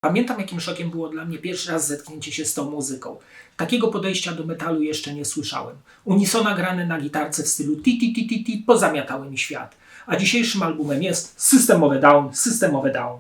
Pamiętam, jakim szokiem było dla mnie pierwszy raz zetknięcie się z tą muzyką. Takiego podejścia do metalu jeszcze nie słyszałem. Unisona grane na gitarce w stylu ti pozamiatały mi świat. A dzisiejszym albumem jest System of a Down, System of a Down.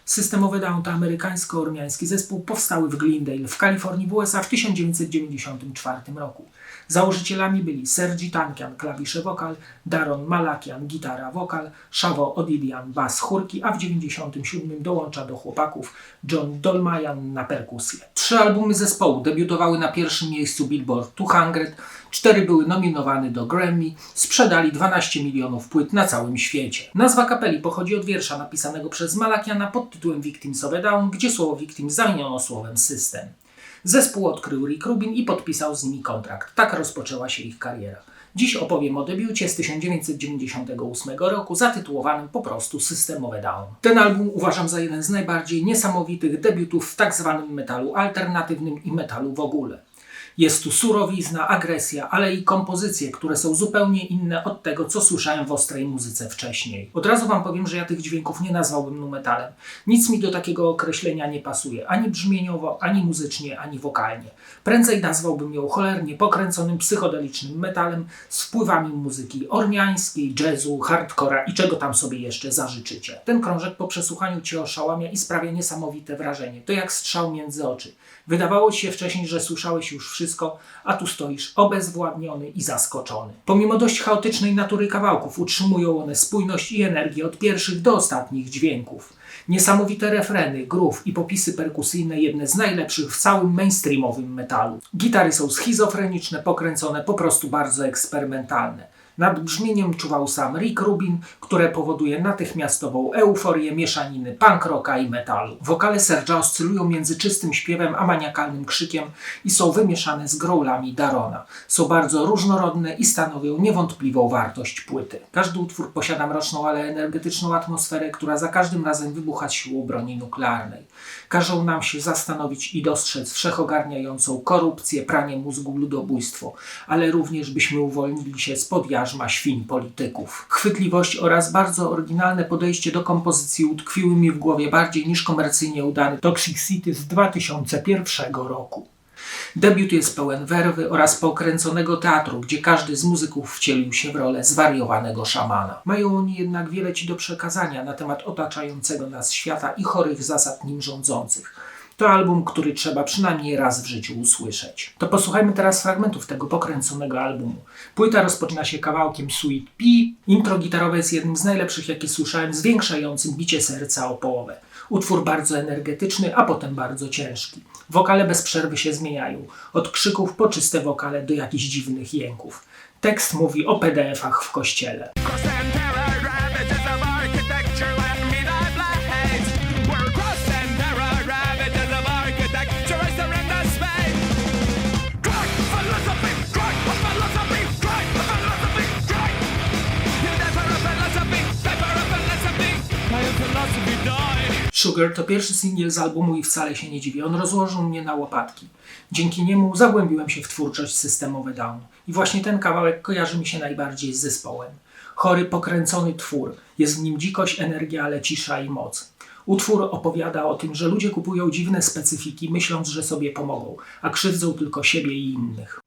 System of a Down to amerykańsko-ormiański zespół powstały w Glendale w Kalifornii w USA w 1994 roku. Założycielami byli Sergi Tankian, klawisze wokal, Daron Malakian, gitara wokal, Shavo Odidian, bas chórki, a w 1997 dołącza do chłopaków John Dolmayan na perkusję. 3 albumy zespołu debiutowały na pierwszym miejscu Billboard 200, 4 były nominowane do Grammy, sprzedali 12 milionów płyt na całym świecie. Nazwa kapeli pochodzi od wiersza napisanego przez Malakiana pod tytułem Victims of a Down, gdzie słowo Victims zamieniono słowem System. Zespół odkrył Rick Rubin i podpisał z nimi kontrakt. Tak rozpoczęła się ich kariera. Dziś opowiem o debiucie z 1998 roku zatytułowanym po prostu System of a Down. Ten album uważam za jeden z najbardziej niesamowitych debiutów w tak zwanym metalu alternatywnym i metalu w ogóle. Jest tu surowizna, agresja, ale i kompozycje, które są zupełnie inne od tego, co słyszałem w ostrej muzyce wcześniej. Od razu wam powiem, że ja tych dźwięków nie nazwałbym nu metalem. Nic mi do takiego określenia nie pasuje, ani brzmieniowo, ani muzycznie, ani wokalnie. Prędzej nazwałbym ją cholernie pokręconym psychodelicznym metalem z wpływami muzyki ormiańskiej, jazzu, hardcora i czego tam sobie jeszcze zażyczycie. Ten krążek po przesłuchaniu cię oszałamia i sprawia niesamowite wrażenie. To jak strzał między oczy. Wydawało ci się wcześniej, że słyszałeś już wszystko, a tu stoisz obezwładniony i zaskoczony. Pomimo dość chaotycznej natury kawałków utrzymują one spójność i energię od pierwszych do ostatnich dźwięków. Niesamowite refreny, groove i popisy perkusyjne jedne z najlepszych w całym mainstreamowym metalu. Gitary są schizofreniczne, pokręcone, po prostu bardzo eksperymentalne. Nad brzmieniem czuwał sam Rick Rubin, które powoduje natychmiastową euforię mieszaniny punk rocka i metalu. Wokale Serge'a oscylują między czystym śpiewem a maniakalnym krzykiem i są wymieszane z growlami Darona. Są bardzo różnorodne i stanowią niewątpliwą wartość płyty. Każdy utwór posiada mroczną, ale energetyczną atmosferę, która za każdym razem wybucha z siłą broni nuklearnej. Każą nam się zastanowić i dostrzec wszechogarniającą korupcję, pranie mózgu, ludobójstwo, ale również byśmy uwolnili się spod jarzma świń polityków. Chwytliwość oraz bardzo oryginalne podejście do kompozycji utkwiły mi w głowie bardziej niż komercyjnie udany Toxic City z 2001 roku. Debiut jest pełen werwy oraz pokręconego teatru, gdzie każdy z muzyków wcielił się w rolę zwariowanego szamana. Mają oni jednak wiele ci do przekazania na temat otaczającego nas świata i chorych zasad nim rządzących. To album, który trzeba przynajmniej raz w życiu usłyszeć. To posłuchajmy teraz fragmentów tego pokręconego albumu. Płyta rozpoczyna się kawałkiem Sweet Pea. Intro gitarowe jest jednym z najlepszych, jakie słyszałem, zwiększającym bicie serca o połowę. Utwór bardzo energetyczny, a potem bardzo ciężki. Wokale bez przerwy się zmieniają. Od krzyków po czyste wokale do jakichś dziwnych jęków. Tekst mówi o PDF-ach w kościele. Sugar to pierwszy singiel z albumu i wcale się nie dziwię, on rozłożył mnie na łopatki. Dzięki niemu zagłębiłem się w twórczość System of a Down. I właśnie ten kawałek kojarzy mi się najbardziej z zespołem. Chory, pokręcony twór, jest w nim dzikość, energia, ale cisza i moc. Utwór opowiada o tym, że ludzie kupują dziwne specyfiki, myśląc, że sobie pomogą, a krzywdzą tylko siebie i innych.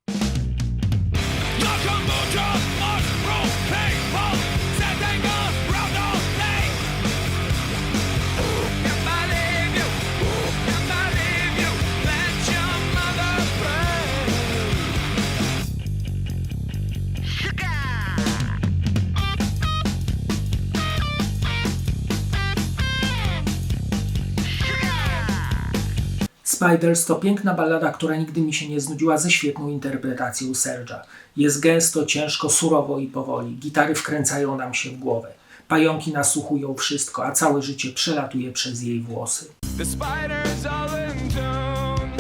Spiders to piękna ballada, która nigdy mi się nie znudziła ze świetną interpretacją Serge'a. Jest gęsto, ciężko, surowo i powoli. Gitary wkręcają nam się w głowę. Pająki nasłuchują wszystko, a całe życie przelatuje przez jej włosy. The spiders all in tune.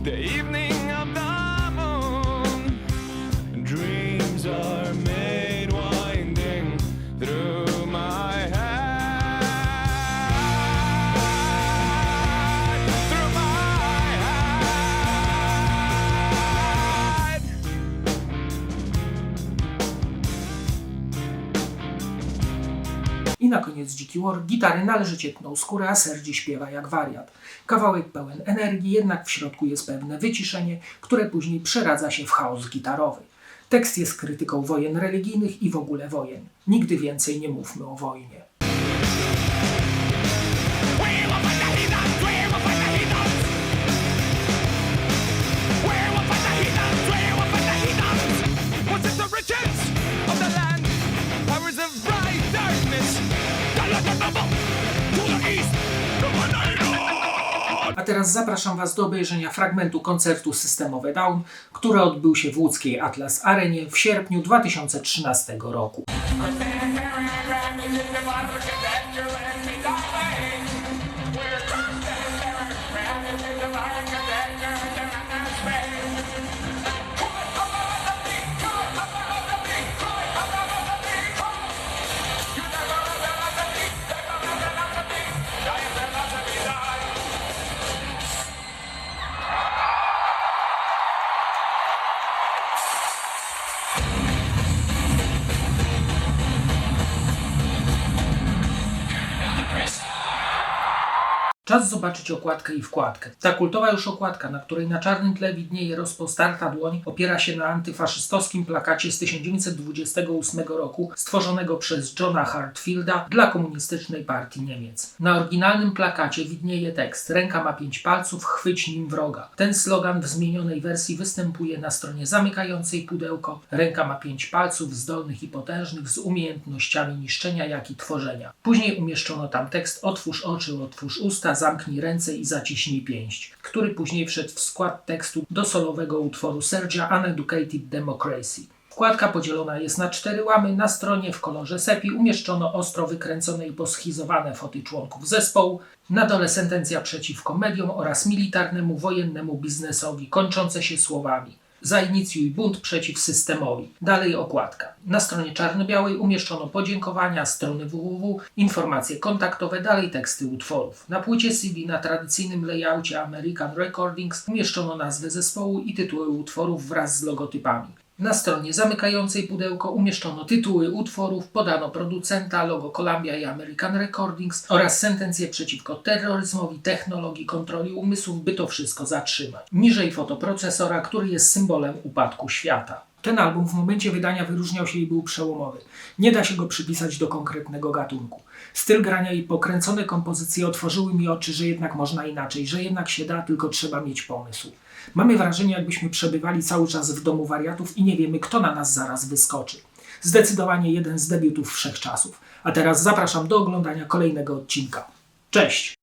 The evening of the moon. Dreams are made winding through my head. I na koniec Dziki War, gitary należycie tną skórę, a Sergi śpiewa jak wariat. Kawałek pełen energii, jednak w środku jest pewne wyciszenie, które później przeradza się w chaos gitarowy. Tekst jest krytyką wojen religijnych i w ogóle wojen. Nigdy więcej nie mówmy o wojnie. A teraz zapraszam Was do obejrzenia fragmentu koncertu Systemowe Down, który odbył się w łódzkiej Atlas Arenie w sierpniu 2013 roku. Czas zobaczyć okładkę i wkładkę. Ta kultowa już okładka, na której na czarnym tle widnieje rozpostarta dłoń, opiera się na antyfaszystowskim plakacie z 1928 roku, stworzonego przez Johna Hartfielda dla Komunistycznej Partii Niemiec. Na oryginalnym plakacie widnieje tekst: ręka ma 5 palców, chwyć nim wroga. Ten slogan w zmienionej wersji występuje na stronie zamykającej pudełko. Ręka ma 5 palców, zdolnych i potężnych, z umiejętnościami niszczenia, jak i tworzenia. Później umieszczono tam tekst: otwórz oczy, otwórz usta, zamknij ręce i zaciśnij pięść, który później wszedł w skład tekstu do solowego utworu Sergia Uneducated Democracy. Wkładka podzielona jest na 4 łamy. Na stronie w kolorze sepi umieszczono ostro wykręcone i poschizowane foty członków zespołu. Na dole sentencja przeciwko mediom oraz militarnemu, wojennemu biznesowi, kończące się słowami: zainicjuj bunt przeciw systemowi. Dalej okładka. Na stronie czarno-białej umieszczono podziękowania, strony www, informacje kontaktowe, dalej teksty utworów. Na płycie CD na tradycyjnym layoutie American Recordings umieszczono nazwę zespołu i tytuły utworów wraz z logotypami. Na stronie zamykającej pudełko umieszczono tytuły utworów, podano producenta, logo Columbia i American Recordings oraz sentencje przeciwko terroryzmowi, technologii, kontroli umysłów, by to wszystko zatrzymać. Niżej foto procesora, który jest symbolem upadku świata. Ten album w momencie wydania wyróżniał się i był przełomowy. Nie da się go przypisać do konkretnego gatunku. Styl grania i pokręcone kompozycje otworzyły mi oczy, że jednak można inaczej, że jednak się da, tylko trzeba mieć pomysł. Mamy wrażenie, jakbyśmy przebywali cały czas w domu wariatów i nie wiemy, kto na nas zaraz wyskoczy. Zdecydowanie jeden z debiutów wszechczasów. A teraz zapraszam do oglądania kolejnego odcinka. Cześć!